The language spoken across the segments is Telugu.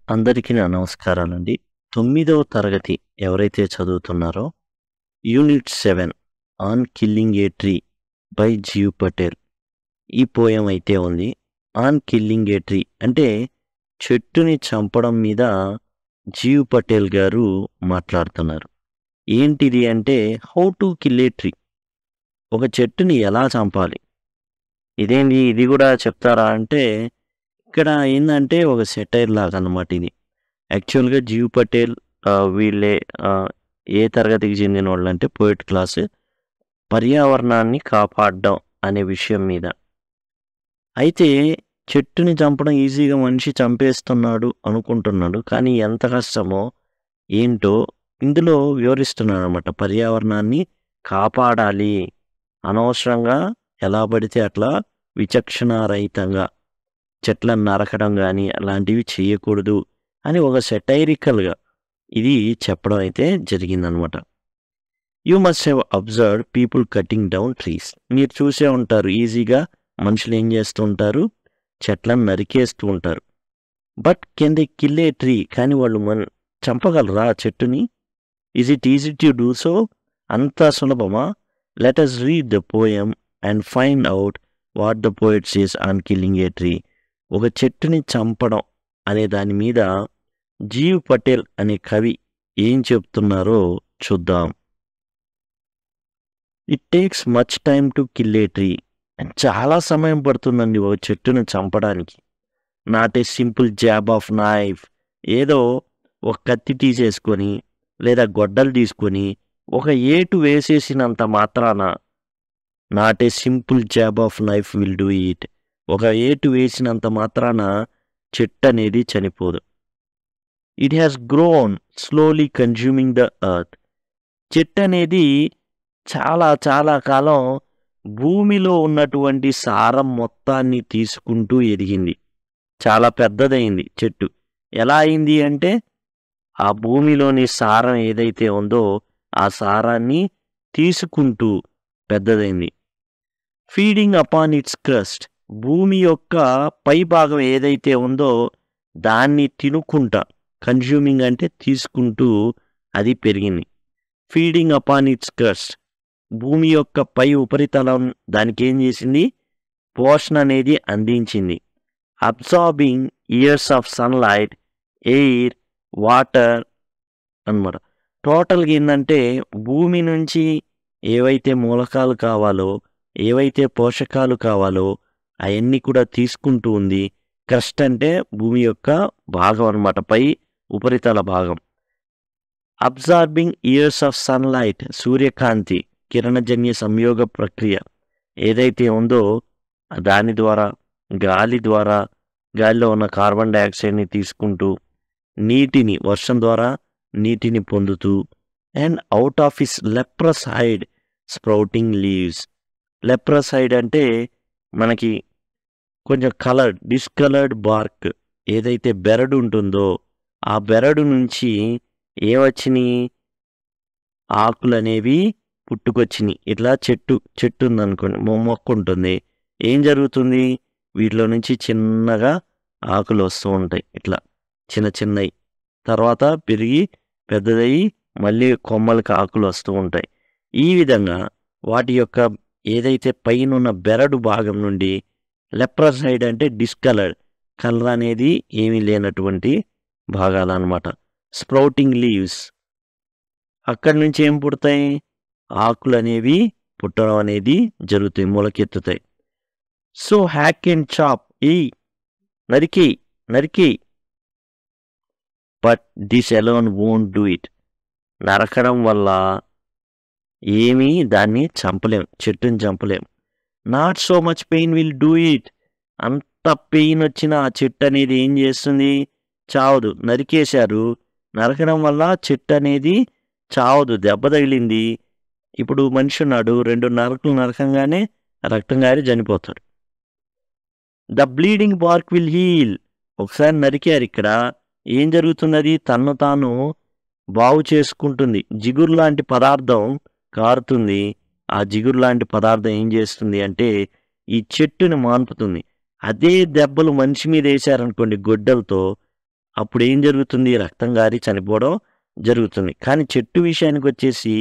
అందరికీ నా నమస్కారాలండి. 9వ తరగతి ఎవరైతే చదువుతున్నారో unit 7 on killing a tree by Gieve Patel ఈ పోయం అయితే ఉంది. ఆన్ కిల్లింగ్ ఏ ట్రీ అంటే చెట్టుని చంపడం మీద జీవ్ పటేల్ గారు మాట్లాడుతున్నారు. ఏంటిది అంటే how to kill a tree, ఒక చెట్టుని ఎలా చంపాలి. ఇదేంటి ఇది కూడా చెప్తారా అంటే ఇక్కడ ఏందంటే ఒక సెటైర్ లాగా అన్నమాట ఇది. యాక్చువల్‌గా జీవ్ పటేల్ వీళ్ళే ఏ తరగతికి చెందిన వాళ్ళంటే పోయెట్ క్లాస్. పర్యావరణాన్ని కాపాడడం అనే విషయం మీద. అయితే చెట్టుని చంపడం ఈజీగా మనిషి చంపేస్తున్నాడు అనుకుంటున్నాడు. కానీ ఎంత కష్టమో ఏంటో ఇందులో వివరిస్తున్నాడనమాట. పర్యావరణాన్ని కాపాడాలి. అనవసరంగా ఎలా పడితే అట్లా విచక్షణారహితంగా చెట్లను నరకడం గానీ అలాంటివి చేయకూడదు అని ఒక సెటైరికల్‌గా ఇది చెప్పడం అయితే జరిగిందనమాట. You must have observed people cutting down trees. మీరు చూసే ఉంటారు ఈజీగా మనుషులు ఏం చేస్తూ ఉంటారు, చెట్లను నరికేస్తూ ఉంటారు. But can they kill a tree, కానీ వాళ్ళు చంపగలరా చెట్టుని? Is it easy to do so? అంత సులభమా? Let us read the poem and find out what the poet says on killing a tree. ఒక చెట్టుని చంపడం అనే దాని మీద జీవ్ పటేల్ అనే కవి ఏం చెప్తున్నారో చూద్దాం. It takes much time to kill a tree. చాలా సమయం పడుతుందండి ఒక చెట్టును చంపడానికి. Not a simple jab of knife. ఏదో ఒక కత్తి తీసేసుకొని లేదా గొడ్డలు తీసుకొని ఒక ఏటు వేసేసినంత మాత్రాన not a simple jab of knife will do it. ఒక ఏటు వేసినంత మాత్రాన చెట్టు అనేది చనిపోదు. It has grown slowly consuming the earth. చెట్టు అనేది చాలా చాలా కాలం భూమిలో ఉన్నటువంటి సారం మొత్తాన్ని తీసుకుంటూ ఎదిగింది. చాలా పెద్దదైంది చెట్టు. ఎలా అయింది అంటే ఆ భూమిలోని సారం ఏదైతే ఉందో ఆ సారాన్ని తీసుకుంటూ పెద్దదైంది. Feeding upon its crust. భూమి యొక్క పై భాగం ఏదైతే ఉందో దాన్ని తినుకుంటా, కన్జ్యూమింగ్ అంటే తీసుకుంటూ అది పెరిగింది. Feeding upon its crust. భూమి యొక్క పై ఉపరితలం దానికి ఏం చేసింది, పోషణ అనేది అందించింది. Absorbing years of sunlight, air, water అన్నమాట. టోటల్గా ఏంటంటే భూమి నుంచి ఏవైతే మూలకాలు కావాలో, ఏవైతే పోషకాలు కావాలో అవన్నీ కూడా తీసుకుంటూ ఉంది. క్రస్ట్ అంటే భూమి యొక్క భాగం అన్నమాట, పై ఉపరితల భాగం. అబ్జార్బింగ్ ఇయర్స్ ఆఫ్ సన్లైట్, సూర్యకాంతి కిరణజన్య సంయోగ ప్రక్రియ ఏదైతే ఉందో దాని ద్వారా, గాలి ద్వారా, గాలిలో ఉన్న కార్బన్ డైఆక్సైడ్ని తీసుకుంటూ, నీటిని వర్షం ద్వారా నీటిని పొందుతూ, and out of his leprous hide sprouting leaves. Leprous hide అంటే మనకి కొంచెం కలర్డ్, డిస్కలర్డ్ బార్క్ ఏదైతే బెరడు ఉంటుందో ఆ బెరడు నుంచి ఏమొచ్చినాయి, ఆకులు అనేవి పుట్టుకొచ్చినాయి. ఇట్లా చెట్టు ఉందనుకోండి, మొక్క ఉంటుంది. ఏం జరుగుతుంది, వీటిలో నుంచి చిన్నగా ఆకులు వస్తూ ఉంటాయి. ఇట్లా చిన్న చిన్నవి, తర్వాత పెరిగి పెద్దదయ్యి మళ్ళీ కొమ్మలకి ఆకులు వస్తూ ఉంటాయి. ఈ విధంగా వాటి యొక్క ఏదైతే పైన ఉన్న బెరడు భాగం నుండి, లెప్రసైడ్ అంటే డిస్కలర్డ్, కలర్ అనేది ఏమీ లేనటువంటి భాగాలన్నమాట. స్ప్రౌటింగ్ లీవ్స్, అక్కడి నుంచి ఏం పుడతాయి, ఆకులు అనేవి పుట్టడం అనేది జరుగుతాయి, మొలకెత్తుతాయి. సో హ్యాక్ అండ్ చాప్, నరికి నరికి, but this alone won't do it. నరకడం వల్ల ఏమీ దాన్ని చంపలేం, చెట్టుని చంపలేం. Not so much pain will do it. అంత పెయిన్ వచ్చిన ఆ చెట్టు అనేది ఏం చేస్తుంది, చావదు. నరికేశారు, నరకడం వల్ల చెట్టు అనేది చావదు, దెబ్బ తగిలింది. ఇప్పుడు మనిషి ఉన్నాడు, 2 నరకులు నరకంగానే రక్తం గారి చనిపోతాడు. The bleeding bark will heal. ఒకసారి నరికారు, ఇక్కడ ఏం జరుగుతున్నది, తన్ను తాను బాగు చేసుకుంటుంది. జిగురు లాంటి పదార్థం కారుతుంది. ఆ జిగురు లాంటి పదార్థం ఏం చేస్తుంది అంటే ఈ చెట్టుని మాన్పుతుంది. అదే దెబ్బలు మనిషి మీద వేశారనుకోండి గొడ్డలతో, అప్పుడు ఏం జరుగుతుంది? రక్తం గారి చనిపోవడం జరుగుతుంది. కానీ చెట్టు విషయానికొచ్చేసి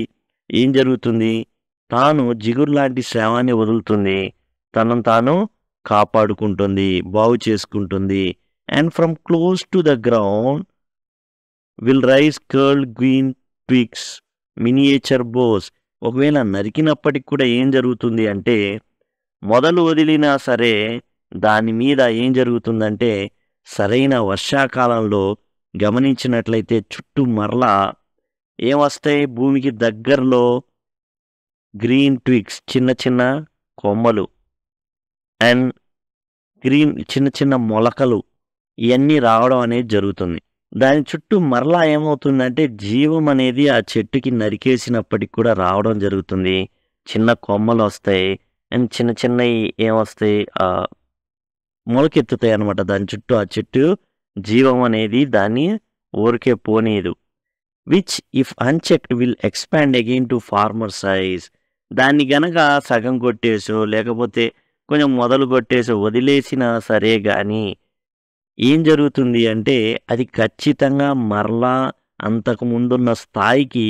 ఏం జరుగుతుంది? తాను జిగురు లాంటి స్రావాన్ని వదులుతుంది. తనను తాను కాపాడుకుంటుంది, బాగు చేసుకుంటుంది. And from close to the ground will rise curled green twigs, miniature boughs. ఒకవేళ నరికినప్పటికి కూడా ఏం జరుగుతుంది అంటే, మొదలు వదిలినా సరే దాని మీద ఏం జరుగుతుందంటే, సరైన వర్షాకాలంలో గమనించినట్లయితే చుట్టూ మరలా ఏమొస్తాయి? భూమికి దగ్గరలో గ్రీన్ ట్విగ్స్, చిన్న చిన్న కొమ్మలు, అండ్ గ్రీన్ చిన్న చిన్న మొలకలు, ఇవన్నీ రావడం అనేది జరుగుతుంది. దాని చుట్టూ మరలా ఏమవుతుందంటే జీవం అనేది ఆ చెట్టుకి నరికేసినప్పటికి కూడా రావడం జరుగుతుంది. చిన్న కొమ్మలు వస్తాయి. అండ్ చిన్న చిన్నవి ఏమొస్తాయి? మొలకెత్తుతాయి అన్నమాట. దాని చుట్టూ ఆ చెట్టు జీవం అనేది దాన్ని ఊరికే పోనీయదు. Which if unchecked will expand again to former size. దాన్ని గనక సగం కొట్టేసో లేకపోతే కొంచెం మొదలు కొట్టేసో వదిలేసినా సరే గానీ ఏం జరుగుతుంది అంటే, అది ఖచ్చితంగా మరలా అంతకు ముందున్న స్థాయికి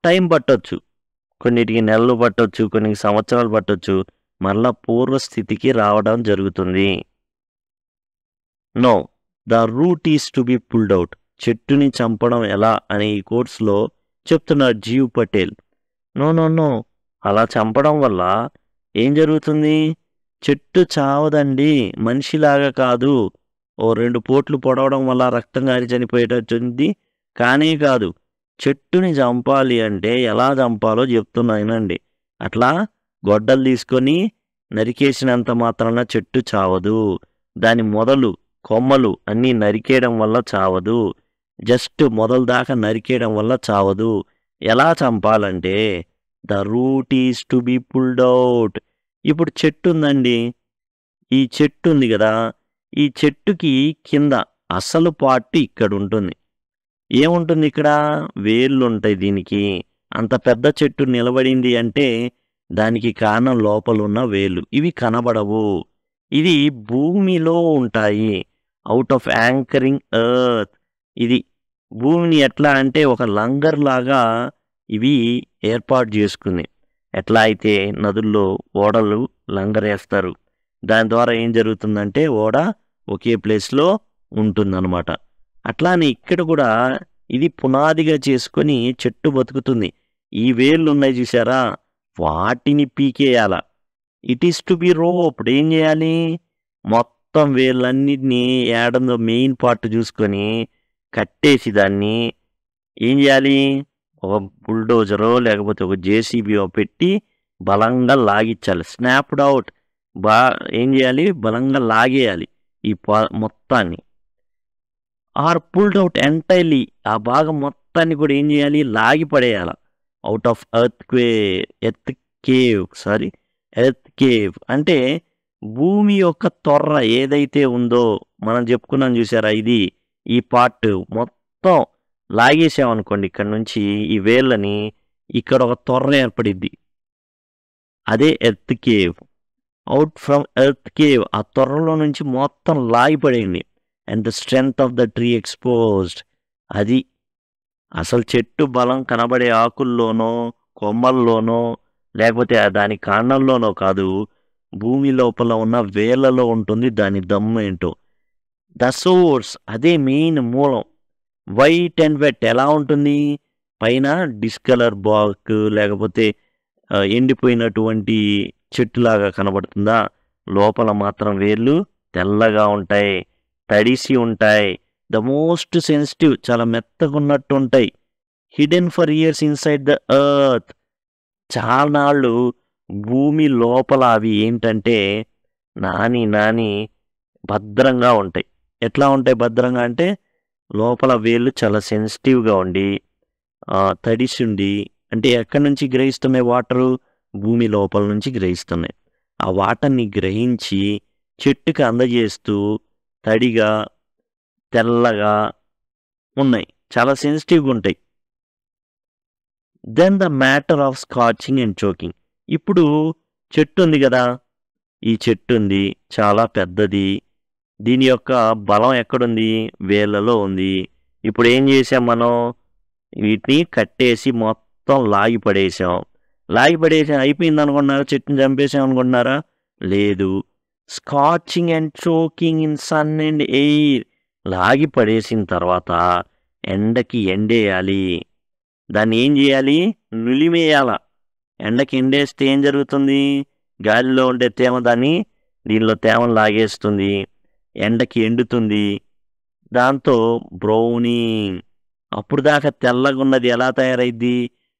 టైం పట్టొచ్చు. కొన్నిటికి నెలలు పట్టొచ్చు, కొన్ని సంవత్సరాలు పట్టొచ్చు. మరలా పూర్వస్థితికి రావడం జరుగుతుంది. No, the root is to be pulled out. చెట్టుని చంపడం ఎలా అనే ఈ కోర్సులో చెప్తున్నాడు Gieve Patel. No no no, అలా చంపడం వల్ల ఏం జరుగుతుంది? చెట్టు చావదండి, మనిషిలాగా కాదు. ఓ 2 పోట్లు పొడవడం వల్ల రక్తం గారి చనిపోయేటట్టుంది. కానే కాదు, చెట్టుని చంపాలి అంటే ఎలా చంపాలో చెప్తున్నా వినండి. అట్లా గొడ్డలు తీసుకొని నరికేసినంత మాత్రాన చెట్టు చావదు. దాని మొదలు, కొమ్మలు అన్నీ నరికేయడం వల్ల చావదు. జస్ట్ మొదలు దాకా నరికేయడం వల్ల చావదు. ఎలా చంపాలంటే, the root is to be pulled out. ఇప్పుడు చెట్టు ఉందండి, ఈ చెట్టు ఉంది కదా, ఈ చెట్టుకి కింద అసలు పార్ట్ ఇక్కడ ఉంటుంది. ఏముంటుంది ఇక్కడ? వేర్లు ఉంటాయి దీనికి. అంత పెద్ద చెట్టు నిలబడింది అంటే దానికి కారణం లోపల ఉన్న వేర్లు. ఇవి కనబడవు. ఇది భూమిలో ఉంటాయి. Out of anchoring earth. ఇది భూమిని ఎట్లా అంటే ఒక లంగర్ లాగా ఇవి ఏర్పాటు చేసుకుంది. ఎట్లా అయితే నదుల్లో ఓడలు లంగరేస్తారు, దాని ద్వారా ఏం జరుగుతుందంటే ఓడ ఒకే ప్లేస్లో ఉంటుందన్నమాట. అట్లానే ఇక్కడ కూడా ఇది పునాదిగా చేసుకొని చెట్టు బతుకుతుంది. ఈ వేళ్ళు ఉన్నాయి చూసారా, వాటిని పీకేయాల. It is to be roped. ఏం చేయాలి? మొత్తం వేళ్ళన్నిటినీ ఏడందో మెయిన్ పార్ట్ చూసుకొని కట్టేసి దాన్ని ఏం చేయాలి? ఒక బుల్డోజరో లేకపోతే ఒక జేసీబీయో పెట్టి బలంగా లాగించాలి. Snapped out. ఏం చేయాలి? బలంగా లాగేయాలి ఈ మొత్తాన్ని. Or pulled out entirely. ఆ భాగం మొత్తాన్ని కూడా ఏం చేయాలి? లాగి పడేయాల. అవుట్ ఆఫ్ ఎర్త్ కేవ్ అంటే భూమి యొక్క తొర్ర ఏదైతే ఉందో మనం చెప్పుకున్నాం చూసారా, ఇది ఈ పార్ట్ మొత్తం లాగేసామనుకోండి ఇక్కడ నుంచి ఈ వేళ్ళని, ఇక్కడ ఒక తొర్ర ఏర్పడిద్ది. అదే earth cave. Out from earth cave, ఆ తొర్రలో నుంచి మొత్తం లాగిపడేయండి. And the strength of the tree exposed. అది అసలు చెట్టు బలం కనబడే ఆకుల్లోనో కొమ్మల్లోనో లేకపోతే దాని కాండంలోనో కాదు, భూమి లోపల ఉన్న వేళ్లలో ఉంటుంది దాని దమ్ము ఏంటో. ద సోర్స్, అదే మెయిన్ మూలం. వైట్ అండ్ వెట్ ఎలా ఉంటుంది? పైన డిస్కలర్ బాక్ లేకపోతే ఎండిపోయినటువంటి చెట్టులాగా కనబడుతుందా? లోపల మాత్రం వేర్లు తెల్లగా ఉంటాయి, తడిసి ఉంటాయి. ద మోస్ట్ సెన్సిటివ్, చాలా మెత్తగా ఉన్నట్టు ఉంటాయి. Hidden for years inside the earth. చాలా నాళ్ళు భూమి లోపల అవి ఏంటంటే నాని భద్రంగా ఉంటాయి. ఎట్లా ఉంటాయి భద్రంగా అంటే, లోపల వేళ్ళు చాలా సెన్సిటివ్గా ఉండి తడిసి ఉండి, అంటే ఎక్కడి నుంచి గ్రహిస్తున్నాయి వాటరు? భూమి లోపల నుంచి గ్రహిస్తున్నాయి. ఆ వాటర్ని గ్రహించి చెట్టుకి అందజేస్తూ తడిగా తెల్లగా ఉన్నాయి, చాలా సెన్సిటివ్గా ఉంటాయి. Then the matter of scorching and choking. ఇప్పుడు చెట్టు ఉంది కదా, ఈ చెట్టు ఉంది, చాలా పెద్దది. దీని యొక్క బలం ఎక్కడుంది? వేళ్ళలో ఉంది. ఇప్పుడు ఏం చేసాం మనం? వీటిని కట్టేసి మొత్తం లాగి పడేసాం. అయిపోయింది అనుకుంటున్నారా? చెట్టుని చంపేసాం అనుకుంటున్నారా? లేదు. Scorching and choking in sun and air. లాగి పడేసిన తర్వాత ఎండకి ఎండేయాలి. దాన్ని ఏం చేయాలి? నులిమేయాల. ఎండకి ఎండేస్తే ఏం జరుగుతుంది? గాలిలో ఉండే తేమ దీనిలో తేమను లాగేస్తుంది. ఎండకి ఎండుతుంది. దాంతో బ్రౌనింగ్. అప్పుడు దాకా తెల్లగా ఉన్నది ఎలా తయారైద్ది?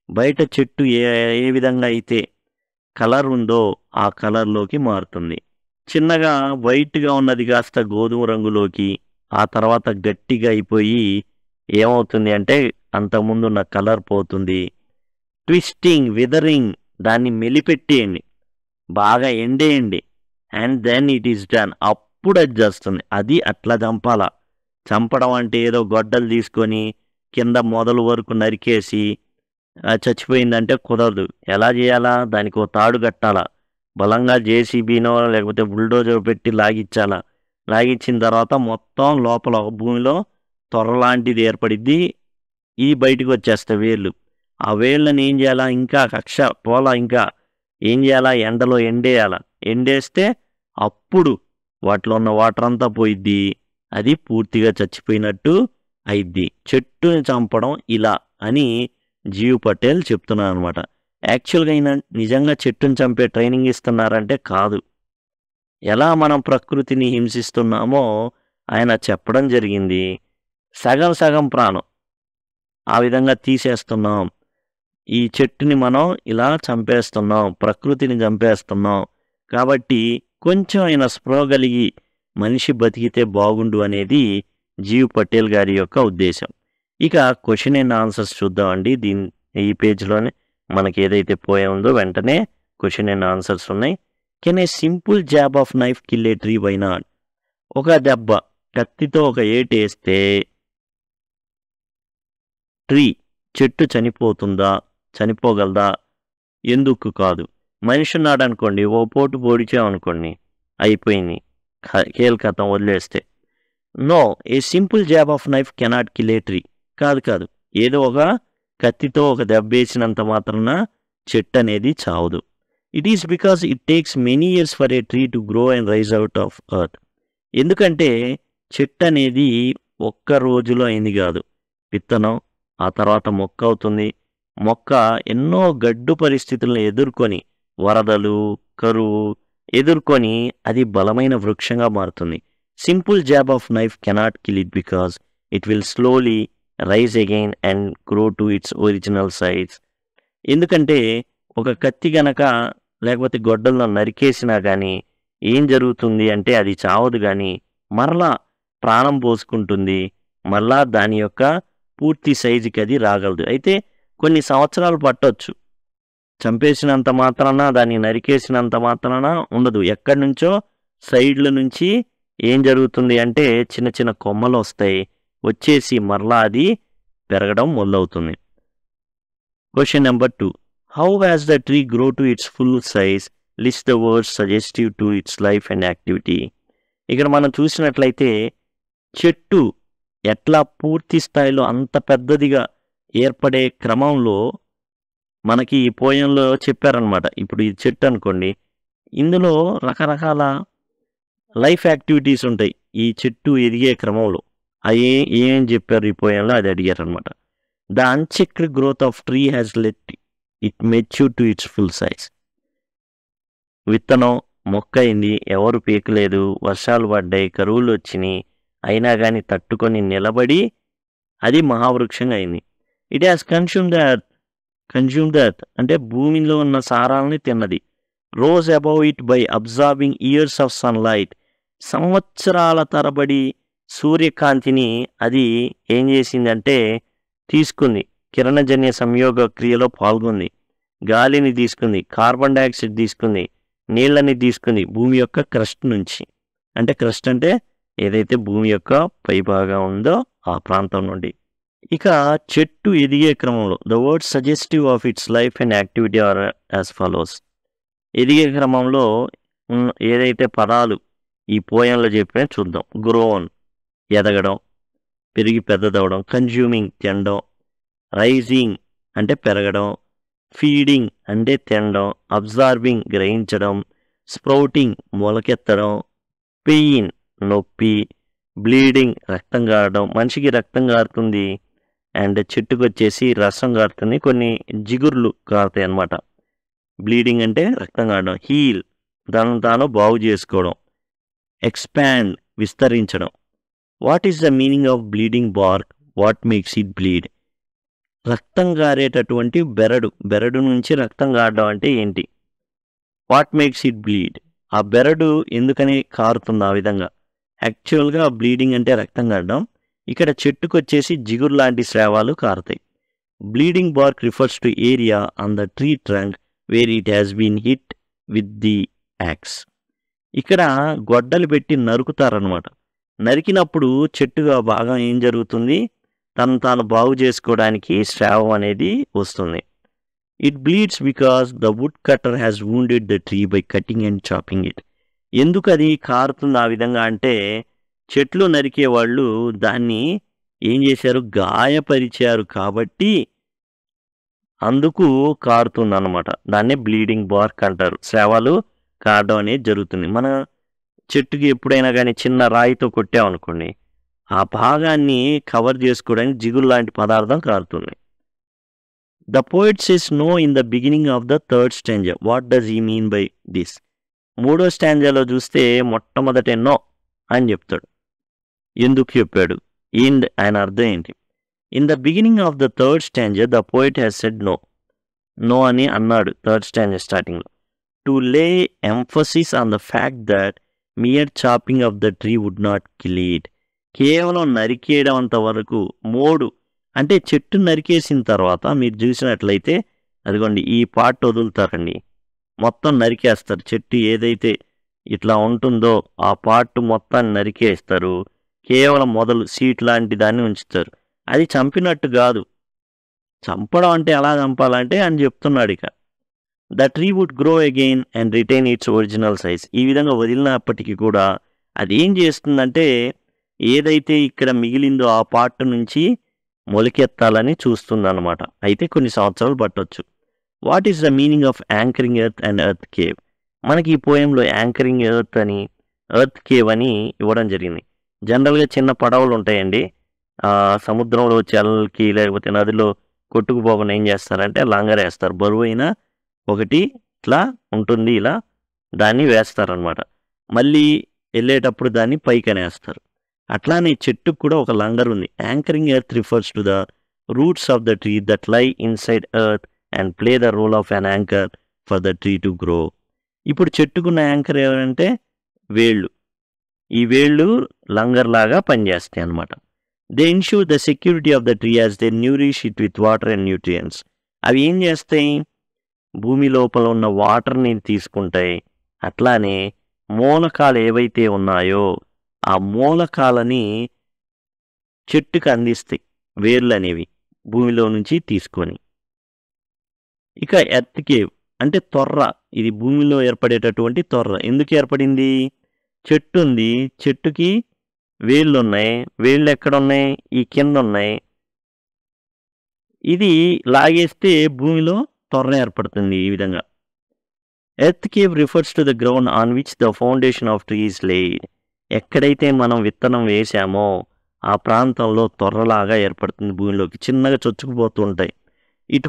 బయట చెట్టు ఏ విధంగా అయితే కలర్ ఉందో ఆ కలర్లోకి మారుతుంది. చిన్నగా వైట్గా ఉన్నది కాస్త గోధుమ రంగులోకి, ఆ తర్వాత గట్టిగా అయిపోయి ఏమవుతుంది అంటే అంతకుముందు ఉన్న కలర్ పోతుంది. ట్విస్టింగ్, విదరింగ్, దాన్ని మెలిపెట్టేయండి, బాగా ఎండేయండి. And then it is done. అప్పుడు అది చేస్తుంది. అది అట్లా చంపడం అంటే ఏదో గొడ్డలు తీసుకొని కింద మొదలు వరకు నరికేసి చచ్చిపోయిందంటే కుదరదు. ఎలా చేయాలా? దానికి ఓ తాడు కట్టాలా, బలంగా జేసీబీనో లేకపోతే బుల్డోజర్ పెట్టి లాగిచ్చాలా. లాగిచ్చిన తర్వాత మొత్తం లోపల భూమిలో త్వరలాంటిది ఏర్పడిద్ది. ఇది బయటకు వచ్చేస్తాయి వేళ్ళు. ఆ వేళ్ళని ఏం చేయాలా? ఇంకా కక్ష పోలా, ఇంకా ఏం చేయాలా? ఎండలో ఎండేయాల. ఎండేస్తే అప్పుడు వాటిలో ఉన్న వాటర్ అంతా పోయిద్ది. అది పూర్తిగా చచ్చిపోయినట్టు అయిద్ది. చెట్టుని చంపడం ఇలా అని జీవ్ పటేల్ చెప్తున్నాను అనమాట. యాక్చువల్గా అయినా నిజంగా చెట్టుని చంపే ట్రైనింగ్ ఇస్తున్నారంటే కాదు. ఎలా మనం ప్రకృతిని హింసిస్తున్నామో ఆయన చెప్పడం జరిగింది. సగం ప్రాణం ఆ విధంగా తీసేస్తున్నాం. ఈ చెట్టుని మనం ఇలా చంపేస్తున్నాం, ప్రకృతిని చంపేస్తున్నాం. కాబట్టి కొంచెం అయినా స్పృహ కలిగి మనిషి బతికితే బాగుండు అనేది జీవ్ పటేల్ గారి యొక్క ఉద్దేశం. ఇక క్వశ్చన్ అండ్ ఆన్సర్స్ చూద్దామండి. ఈ పేజ్లోనే మనకి ఏదైతే పోయే ఉందో వెంటనే క్వశ్చన్ అండ్ ఆన్సర్స్ ఉన్నాయి. Can a simple jab of knife kill a tree? Why not? ఒక దెబ్బ కత్తితో ఒక ఏటు వేస్తే చెట్టు చనిపోగలదా? ఎందుకు కాదు? మనిషి ఉన్నాడు అనుకోండి, ఓ పోటు పొడిచామనుకోండి, అయిపోయింది, కథం వదిలేస్తే. No, a simple jab of knife cannot kill a tree. కాదు. ఏదో ఒక కత్తితో ఒక దెబ్బేసినంత మాత్రాన చెట్టు అనేది చావదు. It is because it takes many years for a tree to grow and rise out of earth. ఎందుకంటే చెట్టు అనేది ఒక్క రోజులో అయింది కాదు. విత్తనం, ఆ తర్వాత మొక్క అవుతుంది. మొక్క ఎన్నో గడ్డు పరిస్థితులను ఎదుర్కొని, వరదలు, కరువు ఎదుర్కొని అది బలమైన వృక్షంగా మారుతుంది. Simple jab of knife cannot kill it because it will slowly rise again and grow to its original size. ఎందుకంటే ఒక కత్తి గనక లేకపోతే గొడ్డల్లో నరికేసినా కానీ ఏం జరుగుతుంది అంటే అది చావదు, కానీ మరలా ప్రాణం పోసుకుంటుంది. మరలా దాని యొక్క పూర్తి సైజుకి అది రాగలదు. అయితే కొన్ని సంవత్సరాలు పట్టొచ్చు. చంపేసినంత మాత్రాన, దాన్ని నరికేసినంత మాత్రాన ఉండదు. ఎక్కడి నుంచో సైడ్ల నుంచి ఏం జరుగుతుంది అంటే చిన్న చిన్న కొమ్మలు వస్తాయి, వచ్చేసి మరలా అది పెరగడం మొదలవుతుంది. Question number 2. How has the tree grow to its full size? List the words suggestive to it's life and activity. ఇక్కడ మనం చూసినట్లయితే చెట్టు ఎట్లా పూర్తి స్థాయిలో అంత పెద్దదిగా ఏర్పడే క్రమంలో మనకి ఈ పోయంలో చెప్పారనమాట. ఇప్పుడు ఈ చెట్టు అనుకోండి, ఇందులో రకరకాల లైఫ్ యాక్టివిటీస్ ఉంటాయి ఈ చెట్టు ఎదిగే క్రమంలో. అవి ఏం చెప్పారు ఈ పోయంలో అది అడిగారనమాట. The unchecked growth of tree has let it mature to its full size. విత్తనం మొక్క అయింది, ఎవరు పీకలేదు, వర్షాలు పడ్డాయి, కరువులు వచ్చినాయి, అయినా కానీ తట్టుకొని నిలబడి అది మహావృక్షంగా అయింది. It has consume the earth అంటే భూమిలో ఉన్న సారాలని తిన్నది. Rose above it by absorbing years of sunlight. సంవత్సరాల తరబడి సూర్యకాంతిని అది ఏం చేసిందంటే తీసుకుంది. కిరణజన్య సంయోగ క్రియలో పాల్గొంది. గాలిని తీసుకుంది, కార్బన్ డైఆక్సైడ్ తీసుకుంది, నీళ్ళని తీసుకుంది భూమి యొక్క క్రస్ట్ నుంచి. అంటే క్రస్ట్ అంటే ఏదైతే భూమి యొక్క పైభాగం ఉందో ఆ ప్రాంతం నుండి. ఇక చెట్టు ఎదిగే క్రమంలో the word suggestive of it's life and activity are as follows. ఎదిగే క్రమంలో ఏదైతే పదాలు ఈ పోయంలో చెప్పిన చూద్దాం. గ్రోన్ ఎదగడం, పెరిగి పెద్దదవడం. కన్జ్యూమింగ్ తినడం. రైజింగ్ అంటే పెరగడం. ఫీడింగ్ అంటే తినడం. అబ్జార్బింగ్ గ్రహించడం. స్ప్రౌటింగ్ మొలకెత్తడం. పెయిన్ నొప్పి. బ్లీడింగ్ రక్తం కారడం. మనిషికి రక్తం కారుతుంది. అండ్ చెట్టుకు వచ్చేసి రసం కారుతుంది. కొన్ని జిగుర్లు కారుతాయి అన్నమాట. బ్లీడింగ్ అంటే రక్తం కారడం. హీల్ దాన్ని తాను బాగు చేసుకోవడం. ఎక్స్పాండ్ విస్తరించడం. What is the meaning of bleeding BARC? What makes it bleed? రక్తం కారేటటువంటి బెరడు నుంచి రక్తం కారడం అంటే ఏంటి? What makes it bleed? ఆ బెరడు ఎందుకని కారుతుంది ఆ విధంగా? యాక్చువల్గా బ్లీడింగ్ అంటే రక్తం కారడం. ఇక్కడ చెట్టుకు వచ్చేసి జిగురు లాంటి స్రావాలు కారుతాయి. Bleeding bark refers to area on the tree trunk where it has been hit with the axe. ఇక్కడ గొడ్డలు పెట్టి నరుకుతారనమాట. నరికినప్పుడు చెట్టుగా భాగం ఏం జరుగుతుంది? తను తాను బాగు చేసుకోవడానికి స్రావం అనేది వస్తుంది. It bleeds because the wood cutter has wounded the tree by cutting and chopping it. ఎందుకు అది కారుతుంది ఆ విధంగా అంటే, చెట్లు నరికే వాళ్ళు దాన్ని ఏం చేశారు? గాయపరిచారు కాబట్టి అందుకు కారుతుంది అన్నమాట. దాన్నే బ్లీడింగ్ బార్క్ అంటారు. స్రావాలు కారడం అనేది జరుగుతుంది. మన చెట్టుకి ఎప్పుడైనా కానీ చిన్న రాయితో కొట్టామనుకోండి, ఆ భాగాన్ని కవర్ చేసుకోవడానికి జిగురు లాంటి పదార్థం కారుతుంది. The poet says no in the beginning of the third stanza. What does he mean by this? మూడో స్టాంజాలో చూస్తే మొట్టమొదట నో అని చెప్తాడు. ఎందుకు చెప్పాడు? ఆయన అర్థం ఏంటి? In the beginning of the third stanza the poet has said no. No అని అన్నాడు థర్డ్ స్టాంజా స్టార్టింగ్లో. To lay emphasis on the fact that mere chopping of the tree would not kill it. కేవలం నరికేయడం అంతవరకు మోడు అంటే చెట్టు నరికేసిన తర్వాత మీరు చూసినట్లయితే అదిగోండి ఈ పార్ట్ వదులుతారండి, మొత్తం నరికేస్తారు. చెట్టు ఏదైతే ఇట్లా ఉంటుందో ఆ పార్ట్ మొత్తాన్ని నరికేస్తారు. కేవలం మొదలు సీట్ లాంటి దాన్ని ఉంచుతారు. అది చంపినట్టు కాదు. చంపడం అంటే ఎలా చంపాలంటే అని చెప్తున్నాడు ఇక. The tree would grow again and retain its original size. ఈ విధంగా వదిలినప్పటికీ కూడా అది ఏం చేస్తుందంటే ఏదైతే ఇక్కడ మిగిలిందో ఆ పార్ట్ నుంచి మొలకెత్తాలని చూస్తుంది అన్నమాట. అయితే కొన్ని సంవత్సరాలు పట్టొచ్చు. What is the meaning of anchoring earth and earth cave? మనకి ఈ పోయంలో యాంకరింగ్ ఎర్త్ అని, ఎర్త్ కేవ్ అని ఇవ్వడం జరిగింది. జనరల్గా చిన్న పడవలు ఉంటాయండి, సముద్రంలో చెల్లకి లేకపోతే నదిలో కొట్టుకుపోకుండా ఏం చేస్తారంటే లంగరేస్తారు. బరువైన ఒకటి ఇట్లా ఉంటుంది, ఇలా దాన్ని వేస్తారనమాట. మళ్ళీ వెళ్ళేటప్పుడు దాన్ని పైకనేస్తారు. అట్లానే చెట్టుకు కూడా ఒక లంగర్ ఉంది. Anchoring earth refers to the roots of the tree that lie inside earth and play the role of an anchor for the tree to grow. ఇప్పుడు చెట్టుకున్న యాంకర్ ఎవరంటే వేళ్ళు. ఈ వేళ్ళు లంగర్ లాగా పనిచేస్తాయి అన్నమాట. They ensure the security of the tree as they న్యూరిష్ it with water and nutrients. అవి ఏం చేస్తాయి? భూమి లోపల ఉన్న వాటర్ని తీసుకుంటాయి. అట్లానే మూలకాలు ఏవైతే ఉన్నాయో ఆ మూలకాలని చెట్టుకు అందిస్తాయి వేర్లు అనేవి భూమిలో నుంచి తీసుకొని. ఇక ఎర్త్ కేవ్ అంటే తొర్ర. ఇది భూమిలో ఏర్పడేటటువంటి తొర్ర. ఎందుకు ఏర్పడింది? చెట్టు ఉంది, చెట్టుకి వేళ్ళు ఉన్నాయి. వేళ్ళు ఎక్కడున్నాయి? ఈ కింద ఉన్నాయి. ఇది లాగేస్తే భూమిలో తొర్ర ఏర్పడుతుంది ఈ విధంగా. Earth cave refers to the ground on which the foundation of tree is laid. ఎక్కడైతే మనం విత్తనం వేసామో ఆ ప్రాంతంలో తొర్రలాగా ఏర్పడుతుంది భూమిలోకి, చిన్నగా చొచ్చుకుపోతూ ఉంటాయి. It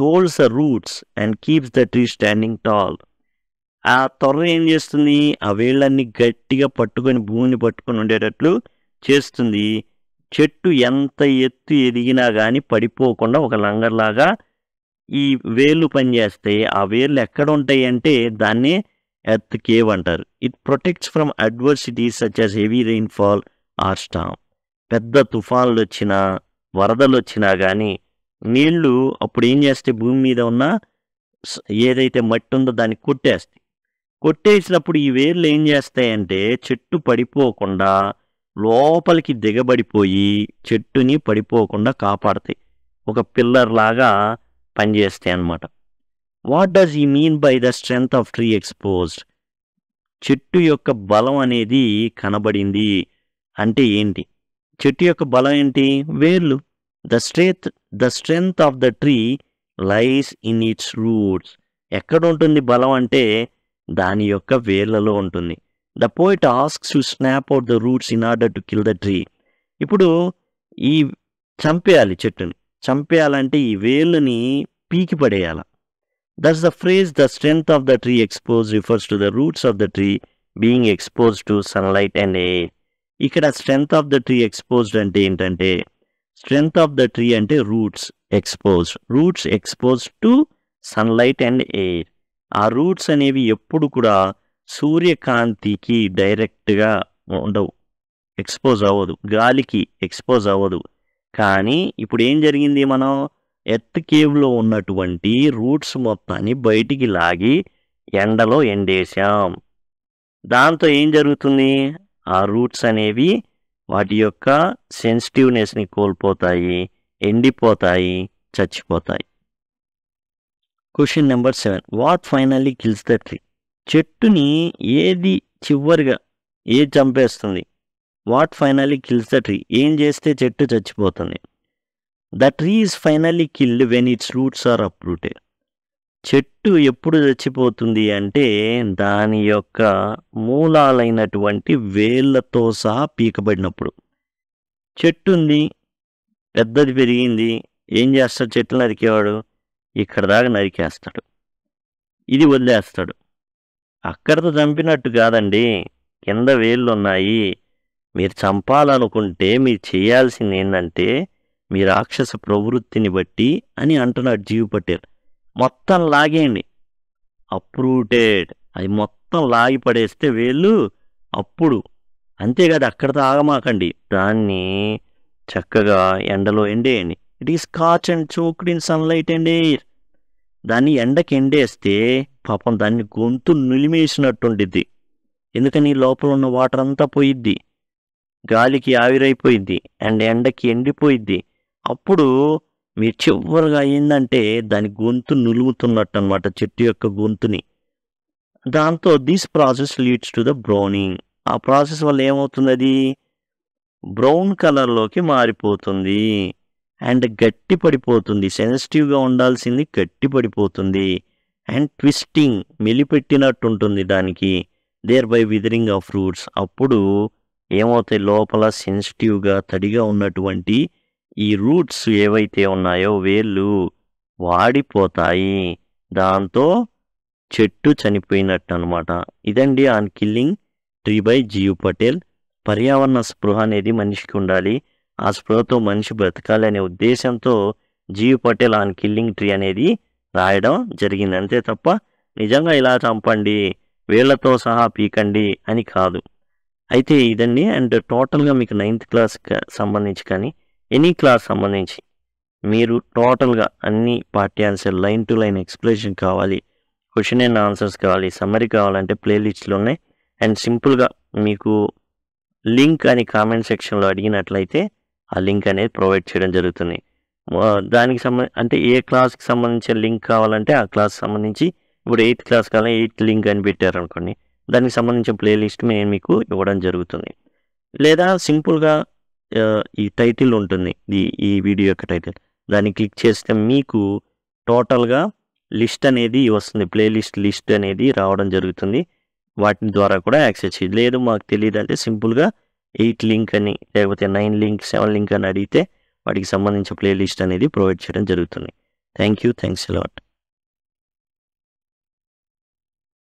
holds the roots and keeps the tree standing tall. ఆ తొర్ర ఏం చేస్తుంది? ఆ వేళ్ళన్నీ గట్టిగా పట్టుకొని భూమిని పట్టుకొని ఉండేటట్లు చేస్తుంది. చెట్టు ఎంత ఎత్తు ఎదిగినా కానీ పడిపోకుండా ఒక లంగర్లాగా ఈ వేళ్ళు పనిచేస్తాయి. ఆ వేళ్ళు ఎక్కడ ఉంటాయి అంటే దాన్నే ఎర్త్ కేవ్ అంటారు. It protects from adversities such as heavy rainfall or storm. పెద్ద తుఫాన్లు వచ్చినా వరదలు వచ్చినా కానీ నీళ్లు అప్పుడు ఏం చేస్తాయి? భూమి మీద ఉన్న ఏదైతే మట్టి ఉందో దాన్ని కొట్టేసినప్పుడు ఈ వేర్లు ఏం చేస్తాయంటే చెట్టు పడిపోకుండా లోపలికి దిగబడిపోయి చెట్టుని పడిపోకుండా కాపాడతాయి. ఒక పిల్లర్ లాగా పనిచేస్తాయి అన్నమాట. What does he mean by the strength of tree exposed? చెట్టు యొక్క బలం అనేది కనబడింది అంటే ఏంటి? చెట్టు యొక్క బలం ఏంటి? వేర్లు. The strength of the tree lies in it's roots. ఎక్కడ ఉంటుంది బలం అంటే దాని యొక్క వేర్లలో ఉంటుంది. The poet asks to snap out the roots in order to kill the tree. ఇప్పుడు ఈ చంపేయాలి చెట్టుని. చంపేయాలంటే ఈ వేళ్ళని పీకి పడేయాలి. Thus the phrase the strength of the tree exposed refers to the roots of the tree being exposed to sunlight and air. ఇక్కడ strength of the tree exposed అంటే ఏంటంటే స్ట్రెంగ్త్ ఆఫ్ ద ట్రీ అంటే roots exposed to sunlight and air. ఆ రూట్స్ అనేవి ఎప్పుడు కూడా సూర్యకాంతికి డైరెక్ట్గా ఉండవు, ఎక్స్పోజ్ అవ్వదు, గాలికి ఎక్స్పోజ్ అవ్వదు. కానీ ఇప్పుడు ఏం జరిగింది, మనం ఎర్త్ కేవ్లో ఉన్నటువంటి రూట్స్ మొత్తాన్ని బయటికి లాగి ఎండలో ఎండేసాం. దాంతో ఏం జరుగుతుంది, ఆ రూట్స్ అనేవి వాటి యొక్క సెన్సిటివ్నెస్ని కోల్పోతాయి, ఎండిపోతాయి, చచ్చిపోతాయి. Question number 7. What finally kills the tree? చెట్టుని ఏది చివరిగా ఏది చంపేస్తుంది? What finally kills the tree? ఏం చేస్తే చెట్టు చచ్చిపోతుంది? The tree is finally killed when its roots are uprooted. చెట్టు ఎప్పుడు చచ్చిపోతుంది అంటే దాని యొక్క మూలాలైనటువంటి వేళ్ళతో సహా పీకబడినప్పుడు. చెట్టు ఉంది, పెద్దది పెరిగింది, ఏం చేస్తాడు చెట్లు నరికేవాడు? ఇక్కడ దాకా నరికేస్తాడు, ఇది వదిలేస్తాడు. అక్కడితో చంపినట్టు కాదండి, కింద వేళ్ళు ఉన్నాయి. మీరు చంపాలనుకుంటే మీరు చేయాల్సింది ఏంటంటే మీ రాక్షస ప్రవృత్తిని బట్టి అని అంటున్నాడు జీవ్ పటేల్. మొత్తం లాగేయండి, అప్రూటెడ్, అది మొత్తం లాగి పడేస్తే వేళ్ళు అప్పుడు. అంతేకాదు అక్కడితో ఆగమాకండి, దాన్ని చక్కగా ఎండలో ఎండేయండి. It is scorched and choked in sunlight and air. దాన్ని ఎండకి ఎండేస్తే పాపం దాన్ని గొంతు నులిమేసినట్టుండిద్ది. ఎందుకని లోపల ఉన్న వాటర్ అంతా పోయిద్ది, గాలికి ఆవిరైపోయిద్ది అండ్ ఎండకి ఎండిపోయిద్ది. అప్పుడు మీరు చివరిగా ఏంటంటే దాని గొంతు నులుముతున్నట్టు అనమాట, చెట్టు యొక్క గొంతుని. దాంతో this process leads to the Browning. ఆ ప్రాసెస్ వల్ల ఏమవుతుంది, అది బ్రౌన్ కలర్లోకి మారిపోతుంది అండ్ గట్టి పడిపోతుంది. సెన్సిటివ్గా ఉండాల్సింది గట్టి పడిపోతుంది అండ్ ట్విస్టింగ్, మెలిపెట్టినట్టు ఉంటుంది దానికి. Thereby withering of roots. అప్పుడు ఏమవుతాయి, లోపల సెన్సిటివ్గా తడిగా ఉన్నటువంటి ఈ రూట్స్ ఏవైతే ఉన్నాయో వేళ్ళు వాడిపోతాయి. దాంతో చెట్టు చనిపోయినట్టు అనమాట. ఇదండి on killing tree by Gieve Patel. పర్యావరణ స్పృహ అనేది మనిషికి ఉండాలి, ఆ స్పృహతో మనిషి బ్రతకాలి అనే ఉద్దేశంతో Jeev Patel on killing tree అనేది రాయడం జరిగింది. అంతే తప్ప నిజంగా ఇలా చంపండి, వేళ్లతో సహా పీకండి అని కాదు. అయితే ఇదండి. అండ్ టోటల్గా మీకు 9th క్లాస్ సంబంధించి కానీ ఎనీ క్లాస్ సంబంధించి మీరు టోటల్గా అన్ని పాఠ్యాంశాలు లైన్ టు లైన్ ఎక్స్ప్లెనేషన్ కావాలి, క్వశ్చన్ అండ్ ఆన్సర్స్ కావాలి, సమ్మరీ కావాలంటే ప్లేలిస్ట్లో ఉన్నాయి. అండ్ సింపుల్గా మీకు లింక్ అని కామెంట్ సెక్షన్లో అడిగినట్లయితే ఆ లింక్ అనేది ప్రొవైడ్ చేయడం జరుగుతుంది. దానికి అంటే ఏ క్లాస్కి సంబంధించిన లింక్ కావాలంటే ఆ క్లాస్ సంబంధించి, ఇప్పుడు 8th క్లాస్ కావాలి 8th లింక్ అని పెట్టారనుకోండి, దానికి సంబంధించిన ప్లేలిస్ట్ నేను మీకు ఇవ్వడం జరుగుతుంది. లేదా సింపుల్గా ఈ టైటిల్ ఉంటుంది, ఈ వీడియో యొక్క టైటిల్, దాన్ని క్లిక్ చేస్తే మీకు టోటల్గా లిస్ట్ అనేది వస్తుంది, ప్లేలిస్ట్ లిస్ట్ అనేది రావడం జరుగుతుంది. వాటి ద్వారా కూడా యాక్సెస్ చేయదు. లేదు మాకు తెలియదు అంటే సింపుల్గా 8 లింక్ అని లేకపోతే 9 లింక్ 7 లింక్ అని అడిగితే వాటికి సంబంధించిన ప్లేలిస్ట్ అనేది ప్రొవైడ్ చేయడం జరుగుతుంది. Thanks a lot.